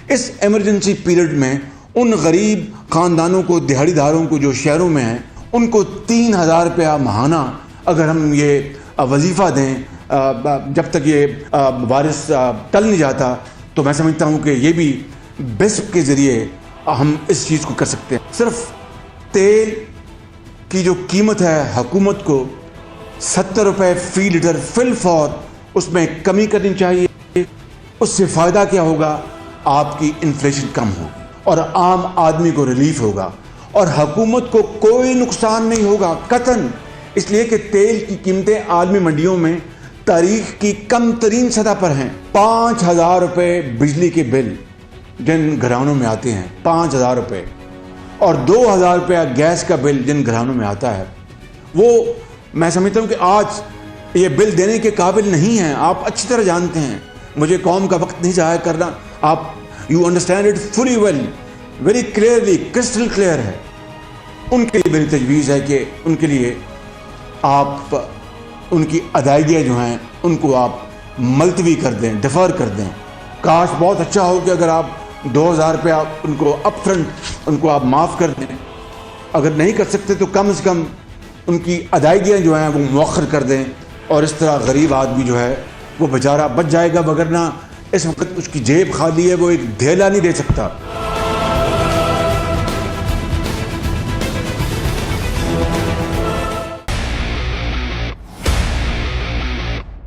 اس emergency period میں ان غریب خاندانوں کو، دیہڑی داروں کو جو شہروں میں ہیں، ان کو 3,000 روپیہ ماہانہ اگر ہم یہ وظیفہ دیں جب تک یہ وائرس ٹل نہیں جاتا، تو میں سمجھتا ہوں کہ یہ بھی بسپ کے ذریعے ہم اس چیز کو کر سکتے ہیں۔ صرف تیل کی جو قیمت ہے حکومت کو 70 روپے فی لیٹر فی الفور اس میں کمی کرنی چاہیے۔ اس سے فائدہ کیا ہوگا؟ آپ کی انفلیشن کم ہوگی اور عام آدمی کو ریلیف ہوگا اور حکومت کو کوئی نقصان نہیں ہوگا قطعاً، اس لیے کہ تیل کی قیمتیں عالمی منڈیوں میں تاریخ کی کم ترین سطح پر ہیں۔ 5,000 روپے بجلی کے بل جن گھرانوں میں آتے ہیں، 5,000 روپے، اور 2,000 روپیہ گیس کا بل جن گھرانوں میں آتا ہے، وہ میں سمجھتا ہوں کہ آج یہ بل دینے کے قابل نہیں ہیں۔ آپ اچھی طرح جانتے ہیں، مجھے قوم کا وقت نہیں ضائع کرنا، آپ you understand it fully well, very clearly, crystal clear ہے۔ ان کے لیے میری تجویز ہے کہ ان کے لیے آپ ان کی ادائیگیاں جو ہیں ان کو آپ ملتوی کر دیں، ڈیفر کر دیں۔ کاش بہت اچھا ہو کہ اگر آپ 2,000 روپیہ ان کو اپ فرنٹ ان کو آپ معاف کر دیں، اگر نہیں کر سکتے تو کم از کم ان کی ادائیگیاں جو ہیں وہ مؤخر کر دیں، اور اس طرح غریب آدمی جو ہے وہ بیچارہ بچ جائے گا، وگرنہ اس وقت اس کی جیب خالی ہے، وہ ایک دھیلا نہیں دے سکتا۔